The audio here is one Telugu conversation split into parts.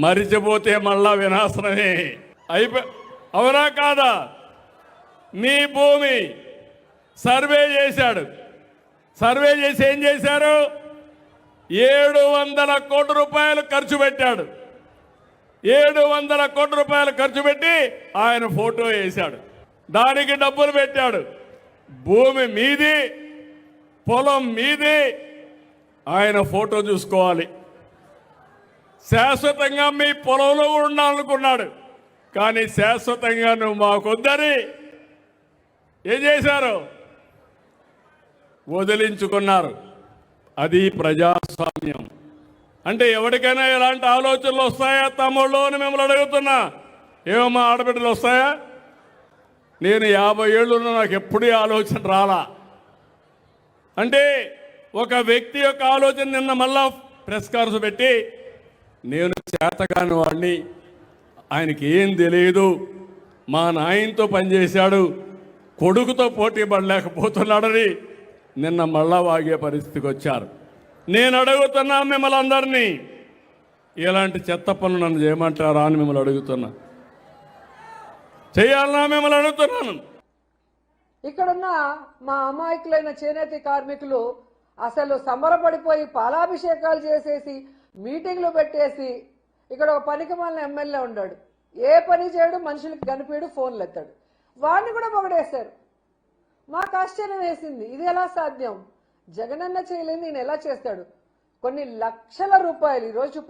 మరిచిపోతే మళ్ళా వినాశనమే అవునా కాదా? మీ భూమి సర్వే చేశాడు. సర్వే చేసి ఏం చేశారు? 700 కోట్ల రూపాయలు ఖర్చు పెట్టాడు. 700 కోట్ల రూపాయలు ఖర్చు పెట్టి ఆయన ఫోటో వేశాడు. దానికి డబ్బులు పెట్టాడు. భూమి మీది, పొలం మీది, ఆయన ఫోటో చూసుకోవాలి. శాశ్వతంగా మీ పొలంలో ఉండాలనుకున్నాడు. కానీ శాశ్వతంగా నువ్వు మాకొద్దని ఏం చేశారు? వదిలించుకున్నారు. అది ప్రజాస్వామ్యం అంటే. ఎవరికైనా ఎలాంటి ఆలోచనలు వస్తాయా తమ్ముళ్ళు అని మిమ్మల్ని అడుగుతున్నా. ఏమమ్మా ఆడబిడ్డలు వస్తాయా? నేను 50 ఏళ్ళున్నా నాకు ఎప్పుడూ ఆలోచన రాలా. అంటే ఒక వ్యక్తి యొక్క ఆలోచన నిన్న మళ్ళా ప్రెస్ కాన్ఫరెన్స్ పెట్టి నేను చేతకాని వాడిని, ఆయనకి ఏం తెలియదు, మా నాయనతో పనిచేశాడు, కొడుకుతో పోటీ పడలేకపోతున్నాడని నిన్న మళ్ళా వాగే పరిస్థితికి వచ్చారు. నేను అడుగుతున్నా మిమ్మల్ని అందరినీ, ఇలాంటి చెత్త పనులు నన్ను చేయమంటారా అని మిమ్మల్ని అడుగుతున్నా. చేయాలన్నా మిమ్మల్ని అడుగుతున్నాను. ఇక్కడున్న మా అమాయకులైన చేనేత కార్మికులు అసలు సంబరపడిపోయి పాలాభిషేకాలు చేసేసి మీటింగ్లు పెట్టేసి, ఇక్కడ ఒక పనికిమాలిన ఎమ్మెల్యే ఉన్నాడు, ఏ పని చేయడు, మనుషులకు కనిపించడు, ఫోన్లు ఎత్తాడు, వాడిని కూడా పొగడేశారు. మాకు ఆశ్చర్యం వేసింది, ఇది ఎలా సాధ్యం? జగనన్న చేయలేదు, నేను ఎలా చేస్తాడు? కొన్ని లక్షల రూపాయలు ఈరోజు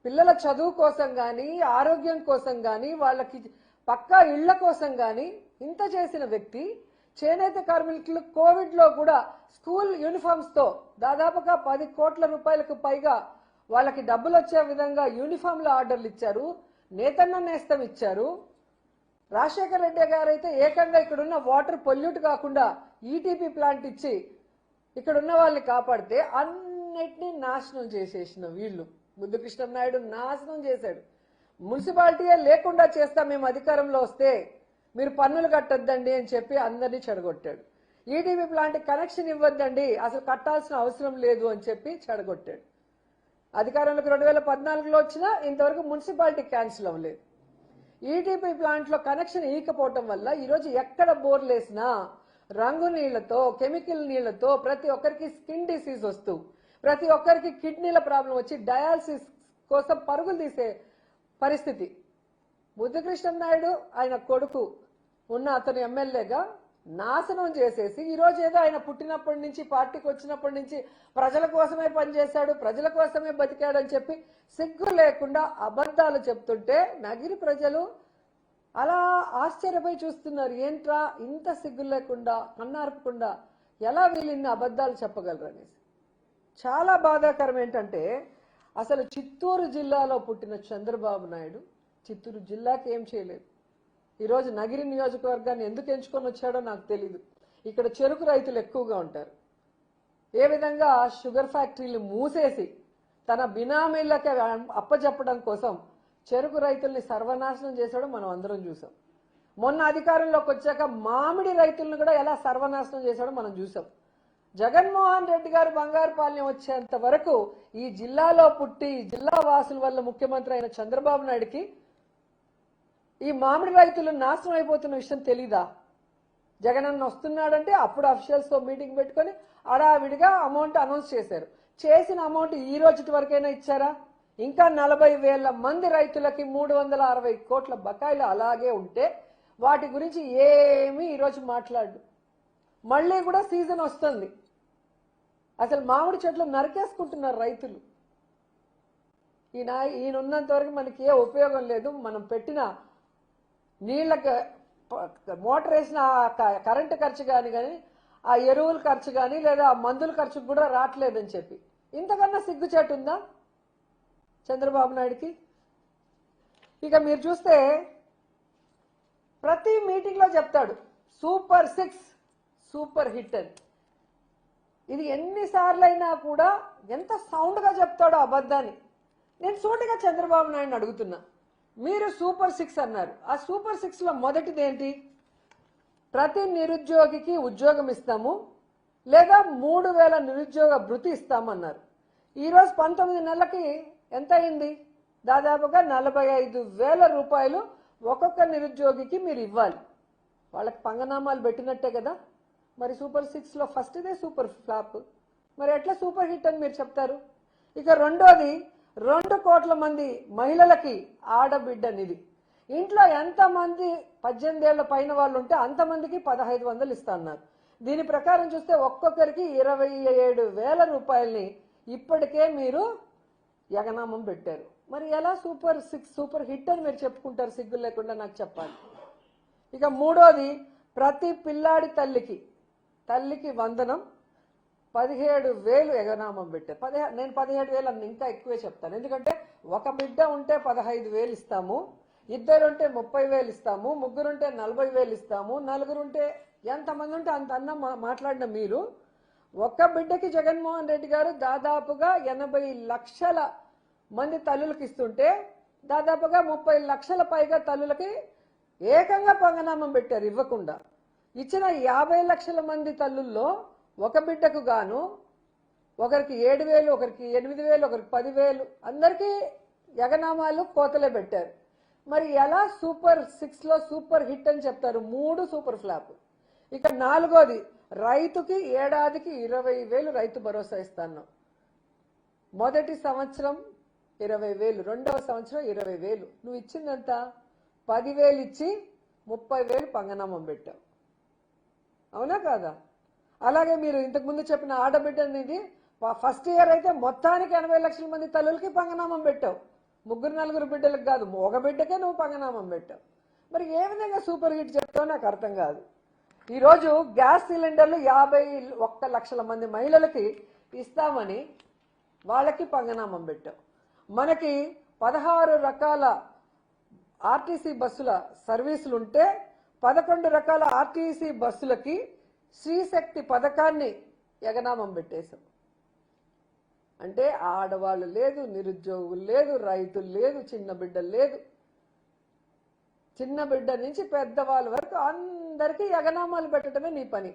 పిల్లల చదువు కోసం కానీ, ఆరోగ్యం కోసం కానీ, వాళ్ళకి పక్కా ఇళ్ల కోసం కానీ ఇంత చేసిన వ్యక్తి చేనేత కార్మికులు కోవిడ్లో కూడా స్కూల్ యూనిఫామ్స్తో దాదాపుగా 10 కోట్ల రూపాయలకు పైగా వాళ్ళకి డబ్బులు వచ్చే విధంగా యూనిఫామ్ల ఆర్డర్లు ఇచ్చారు. నేతన్న నేస్తం ఇచ్చారు. రాజశేఖర రెడ్డి గారు అయితే ఏకంగా ఇక్కడున్న వాటర్ పొల్యూట్ కాకుండా ఈటీపీ ప్లాంట్ ఇచ్చి ఇక్కడున్న వాళ్ళని కాపాడితే అన్నిటినీ నాశనం చేసేసిన వీళ్ళు. ముద్దుకృష్ణ నాయుడు నాశనం చేశాడు. మున్సిపాలిటీయే లేకుండా చేస్తాం మేము అధికారంలో వస్తే, మీరు పన్నులు కట్టొద్దండి అని చెప్పి అందరినీ చెడగొట్టాడు. ఈటీపీ ప్లాంట్ కనెక్షన్ ఇవ్వద్దండి, అసలు కట్టాల్సిన అవసరం లేదు అని చెప్పి చెడగొట్టాడు. అధికారంలోకి 2014లో వచ్చినా ఇంతవరకు మున్సిపాలిటీ క్యాన్సిల్ అవ్వలేదు. ఈటీపీ ప్లాంట్లో కనెక్షన్ ఇవ్వకపోవటం వల్ల ఈరోజు ఎక్కడ బోర్లు వేసినా రంగు నీళ్లతో, కెమికల్ నీళ్లతో ప్రతి ఒక్కరికి స్కిన్ డిసీజ్ వస్తూ, ప్రతి ఒక్కరికి కిడ్నీల ప్రాబ్లం వచ్చి డయాలసిస్ కోసం పరుగులు తీసే పరిస్థితి. ముద్దుకృష్ణ నాయుడు ఆయన కొడుకు ఉన్న అతను ఎమ్మెల్యేగా నాశనం చేసేసి ఈరోజు ఏదో ఆయన పుట్టినప్పటి నుంచి పార్టీకి వచ్చినప్పటి నుంచి ప్రజల కోసమే పనిచేశాడు, ప్రజల కోసమే బతికాడని చెప్పి సిగ్గు లేకుండా అబద్ధాలు చెప్తుంటే నగిరి ప్రజలు అలా ఆశ్చర్యపోయి చూస్తున్నారు. ఏంట్రా ఇంత సిగ్గు లేకుండా, కన్నార్పకుండా ఎలా వీళ్ళు ఇన్ని అబద్ధాలు చెప్పగలరు అనేసి. చాలా బాధాకరం ఏంటంటే, అసలు చిత్తూరు జిల్లాలో పుట్టిన చంద్రబాబు నాయుడు చిత్తూరు జిల్లాకి ఏం చేయలేదు. ఈరోజు నగిరి నియోజకవర్గాన్ని ఎందుకు ఎంచుకొని వచ్చాడో నాకు తెలీదు. ఇక్కడ చెరుకు రైతులు ఎక్కువగా ఉంటారు. ఏ విధంగా షుగర్ ఫ్యాక్టరీలు మూసేసి తన బినామీలకి అప్పచెప్పడం కోసం చెరుకు రైతుల్ని సర్వనాశనం చేశాడో మనం అందరం చూసాం. మొన్న అధికారంలోకి వచ్చాక మామిడి రైతులను కూడా ఎలా సర్వనాశనం చేశాడో మనం చూసాం. జగన్మోహన్ రెడ్డి గారు బంగారుపాలెం వచ్చేంత వరకు ఈ జిల్లాలో పుట్టి జిల్లా వాసుల వల్ల ముఖ్యమంత్రి అయిన చంద్రబాబు నాయుడికి ఈ మామిడి రైతులు నాశనం అయిపోతున్న విషయం తెలీదా? జగనన్న వస్తున్నాడంటే అప్పుడు అఫీషియల్స్తో మీటింగ్ పెట్టుకొని అడావిడిగా అమౌంట్ అనౌన్స్ చేశారు. చేసిన అమౌంట్ ఈ రోజు వరకైనా ఇచ్చారా? ఇంకా 40,000 మంది రైతులకి 360 కోట్ల బకాయిలు అలాగే ఉంటే వాటి గురించి ఏమీ ఈరోజు మాట్లాడు. మళ్ళీ కూడా సీజన్ వస్తుంది, అసలు మామిడి చెట్లు నరికేసుకుంటున్నారు రైతులు. ఈయన ఉన్నంత వరకు మనకి ఏ ఉపయోగం లేదు. మనం పెట్టిన నీళ్ళకి మోటార్ వేసిన కరెంటు ఖర్చు కానీ ఆ ఎరువుల ఖర్చు కానీ లేదా ఆ మందుల ఖర్చు కూడా రావట్లేదని చెప్పి ఇంతకన్నా సిగ్గుచేటు ఉందా చంద్రబాబు నాయుడికి? ఇక మీరు చూస్తే ప్రతి మీటింగ్లో చెప్తాడు సూపర్ 6 సూపర్ హిట్ అని. ఇది ఎన్నిసార్లు అయినా కూడా ఎంత సౌండ్గా చెప్తాడో అబద్ధాన్ని. నేను సూటిగా చంద్రబాబు నాయుడిని అడుగుతున్నా, మీరు సూపర్ 6 అన్నారు, ఆ సూపర్ 6లో మొదటిది ఏంటి? ప్రతి నిరుద్యోగికి ఉద్యోగం ఇస్తాము లేదా 3,000 నిరుద్యోగ భృతి ఇస్తామన్నారు. ఈరోజు 19 నెలలకి ఎంత అయింది? దాదాపుగా 45,000 రూపాయలు ఒక్కొక్క నిరుద్యోగికి మీరు ఇవ్వాలి. వాళ్ళకి పంగనామాలు పెట్టినట్టే కదా. మరి సూపర్ 6లో ఫస్ట్దే సూపర్ ఫ్లాప్, మరి ఎట్లా సూపర్ హిట్ అని మీరు చెప్తారు? ఇక రెండోది 2 కోట్ల మంది మహిళలకి ఆడబిడ్డ నిధి. ఇంట్లో ఎంతమంది 18 ఏళ్ల పైన వాళ్ళు ఉంటే అంతమందికి 1,500 ఇస్తా అన్నారు. దీని ప్రకారం చూస్తే ఒక్కొక్కరికి 27,000 రూపాయలని ఇప్పటికే మీరు యగనామం పెట్టారు. మరి ఎలా సూపర్ 6 సూపర్ హిట్ అని మీరు చెప్పుకుంటారు? సిగ్గు లేకుండా నాకు చెప్పాలి. ఇక మూడోది ప్రతి పిల్లాడి తల్లికి వందనం 17,000 యగనామం పెట్టారు. నేను 17,000 అని ఇంకా ఎక్కువే చెప్తాను. ఎందుకంటే ఒక బిడ్డ ఉంటే 15,000 ఇస్తాము, ఇద్దరుంటే 30,000 ఇస్తాము, ముగ్గురుంటే 40,000 ఇస్తాము, నలుగురుంటే ఎంతమంది ఉంటే అంత అన్న మాట్లాడిన మీరు ఒక్క బిడ్డకి జగన్మోహన్ రెడ్డి గారు దాదాపుగా 80 లక్షల మంది తల్లులకు ఇస్తుంటే దాదాపుగా 30 లక్షల పైగా తల్లులకి ఏకంగా పంగనామం పెట్టారు ఇవ్వకుండా. ఇచ్చిన 50 లక్షల మంది తల్లుల్లో ఒక బిడ్డకు గాను ఒకరికి 7,000, ఒకరికి 8,000, ఒకరికి 10,000 అందరికీ యగనామాలు కోతలే పెట్టారు. మరి ఎలా సూపర్ 6లో సూపర్ హిట్ అని చెప్తారు? 3 సూపర్ ఫ్లాప్. ఇక నాలుగోది రైతుకి ఏడాదికి 20,000 రైతు భరోసా ఇస్తాను. మొదటి సంవత్సరం 20,000, రెండవ సంవత్సరం 20,000. నువ్వు ఇచ్చిందంత 10,000 ఇచ్చి 30,000 పంగనామం పెట్టావు. అవునా కాదా? అలాగే మీరు ఇంతకుముందు చెప్పిన ఆడబిడ్డ అనేది ఫస్ట్ ఇయర్ అయితే మొత్తానికి 80 లక్షల మంది తల్లులకి పంగనామం పెట్టావు. 3-4 బిడ్డలకు కాదు, ఒక బిడ్డకే నువ్వు పంగనామం పెట్టావు. మరి ఏ విధంగా సూపర్ హిట్ చెప్తావు నాకు అర్థం కాదు. ఈరోజు గ్యాస్ సిలిండర్లు 51 లక్షల మంది మహిళలకి ఇస్తామని వాళ్ళకి పంగనామం పెట్టావు. మనకి 16 రకాల ఆర్టీసీ బస్సుల సర్వీసులు ఉంటే 11 రకాల ఆర్టీసీ బస్సులకి శ్రీశక్తి పథకాన్ని యగనామం పెట్టేశాం. అంటే ఆడవాళ్ళు లేదు, నిరుద్యోగులు లేదు, రైతులు లేదు, చిన్న బిడ్డలు లేదు. చిన్న బిడ్డ నుంచి పెద్దవాళ్ళ వరకు అందరికీ యగనామాలు పెట్టడమే నీ పని.